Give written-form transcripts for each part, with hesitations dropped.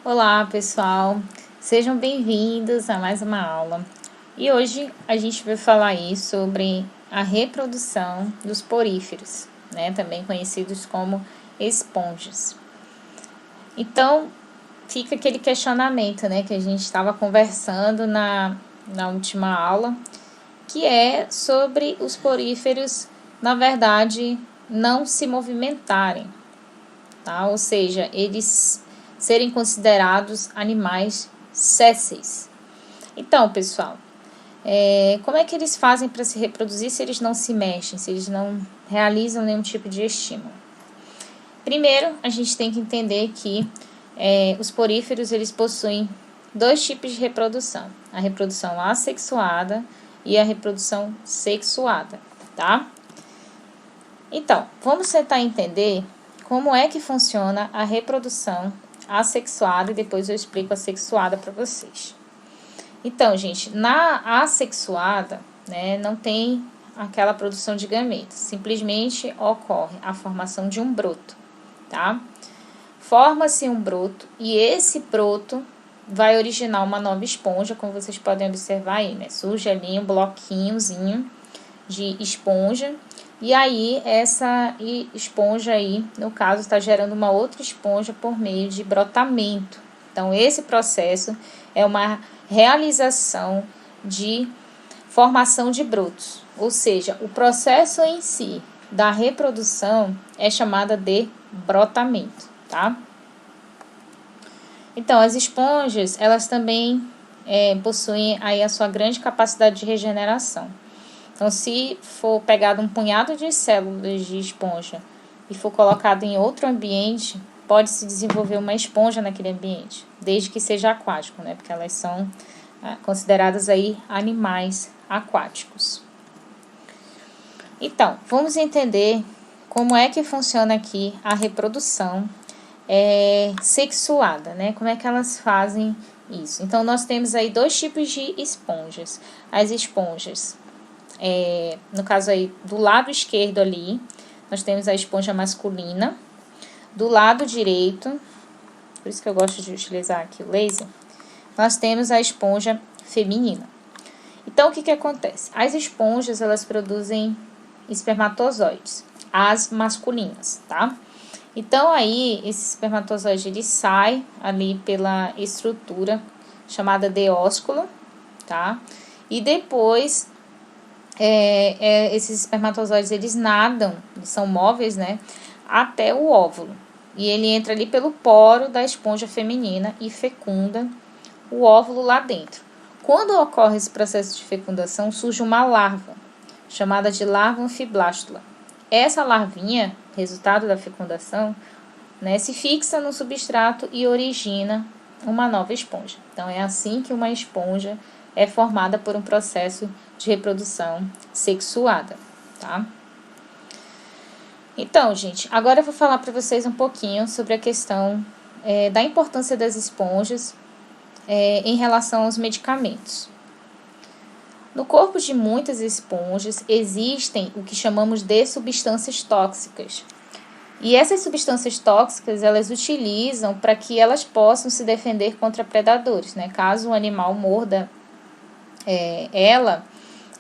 Olá, pessoal, sejam bem-vindos a mais uma aula. E hoje a gente vai falar aí sobre a reprodução dos poríferos, né? Também conhecidos como esponjas. Então, fica aquele questionamento, né, que a gente estava conversando na última aula, que é sobre os poríferos, na verdade, não se movimentarem, tá? Ou seja, eles serem considerados animais sésseis. Então, pessoal, como é que eles fazem para se reproduzir se eles não se mexem, se eles não realizam nenhum tipo de estímulo? Primeiro, a gente tem que entender que os poríferos eles possuem dois tipos de reprodução: a reprodução assexuada e a reprodução sexuada, tá? Então, vamos tentar entender como é que funciona a reprodução assexuada e depois eu explico a sexuada para vocês. Então, gente, na assexuada, né, não tem aquela produção de gametas, simplesmente ocorre a formação de um broto, tá? Forma-se um broto e esse broto vai originar uma nova esponja, como vocês podem observar aí, né? Surge ali um bloquinhozinho de esponja. E aí, essa esponja aí, no caso, está gerando uma outra esponja por meio de brotamento. Então, esse processo é uma realização de formação de brotos. Ou seja, o processo em si da reprodução é chamada de brotamento, tá? Então, as esponjas, elas também possuem aí a sua grande capacidade de regeneração. Então, se for pegado um punhado de células de esponja e for colocado em outro ambiente, pode-se desenvolver uma esponja naquele ambiente, desde que seja aquático, né? Porque elas são consideradas aí animais aquáticos. Então, vamos entender como é que funciona aqui a reprodução sexuada, né? Como é que elas fazem isso? Então, nós temos aí dois tipos de esponjas. As esponjas no caso aí, do lado esquerdo ali, nós temos a esponja masculina. Do lado direito, por isso que eu gosto de utilizar aqui o laser, nós temos a esponja feminina. Então, o que acontece? As esponjas, elas produzem espermatozoides, as masculinas, tá? Então, aí, esse espermatozoide, ele sai ali pela estrutura chamada deósculo, tá? E depois esses espermatozoides eles nadam, eles são móveis, né, até o óvulo. E ele entra ali pelo poro da esponja feminina e fecunda o óvulo lá dentro. Quando ocorre esse processo de fecundação, surge uma larva, chamada de larva anfiblástula. Essa larvinha, resultado da fecundação, né, se fixa no substrato e origina uma nova esponja. Então, é assim que uma esponja é formada por um processo de reprodução sexuada, tá? Então, gente, agora eu vou falar para vocês um pouquinho sobre a questão da importância das esponjas em relação aos medicamentos. No corpo de muitas esponjas existem o que chamamos de substâncias tóxicas. E essas substâncias tóxicas, elas utilizam para que elas possam se defender contra predadores, né? Caso o animal morda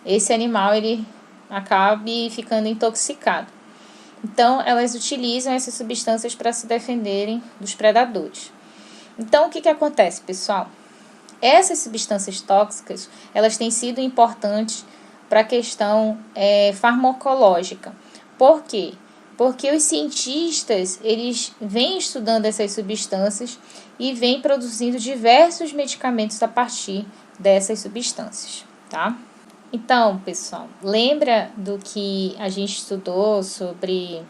esse animal ele acabe ficando intoxicado. Então, elas utilizam essas substâncias para se defenderem dos predadores. Então, o que acontece, pessoal? Essas substâncias tóxicas, elas têm sido importantes para a questão farmacológica. Por quê? Porque os cientistas, eles vêm estudando essas substâncias e vêm produzindo diversos medicamentos a partir dessas substâncias, tá? Então, pessoal, lembra do que a gente estudou sobre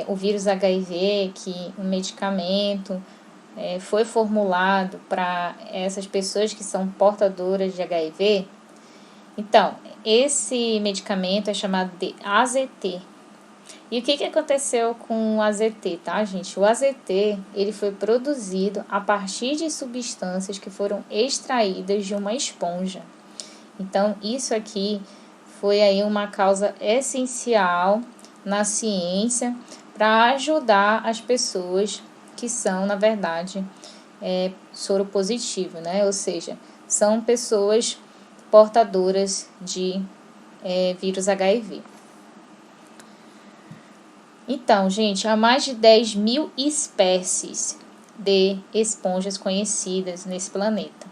o vírus HIV, que um medicamento foi formulado para essas pessoas que são portadoras de HIV? Então, esse medicamento é chamado de AZT. E o que aconteceu com o AZT, tá, gente? O AZT, ele foi produzido a partir de substâncias que foram extraídas de uma esponja. Então, isso aqui foi aí uma causa essencial na ciência para ajudar as pessoas que são, na verdade, soro positivo, né? Ou seja, são pessoas portadoras de vírus HIV. Então, gente, há mais de 10.000 espécies de esponjas conhecidas nesse planeta.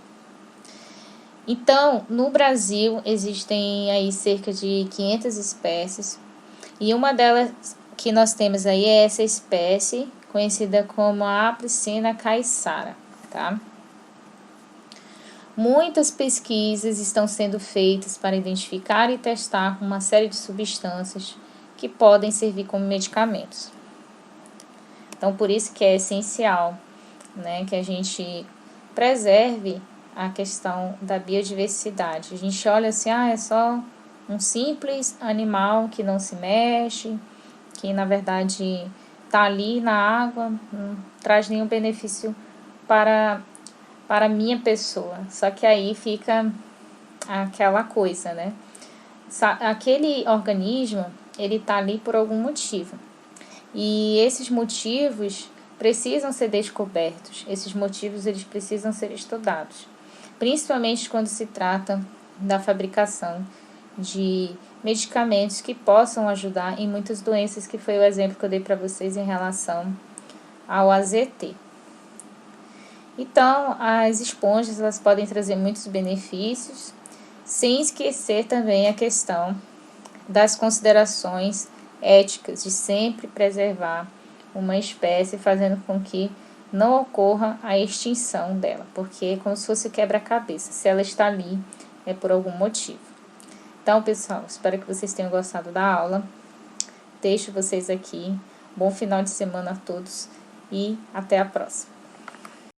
Então, no Brasil existem aí cerca de 500 espécies e uma delas que nós temos aí é essa espécie conhecida como a Aplycina caissara, tá? Muitas pesquisas estão sendo feitas para identificar e testar uma série de substâncias que podem servir como medicamentos. Então, por isso que é essencial, né, que a gente preserve a questão da biodiversidade. A gente olha assim, é só um simples animal que não se mexe, que na verdade está ali na água, não traz nenhum benefício para a minha pessoa. Só que aí fica aquela coisa, né? Aquele organismo, ele está ali por algum motivo. E esses motivos precisam ser descobertos, esses motivos eles precisam ser estudados, principalmente quando se trata da fabricação de medicamentos que possam ajudar em muitas doenças, que foi o exemplo que eu dei para vocês em relação ao AZT. Então, as esponjas elas podem trazer muitos benefícios, sem esquecer também a questão das considerações éticas de sempre preservar uma espécie, fazendo com que não ocorra a extinção dela, porque é como se fosse quebra-cabeça. Se ela está ali, é por algum motivo. Então, pessoal, espero que vocês tenham gostado da aula. Deixo vocês aqui. Bom final de semana a todos e até a próxima.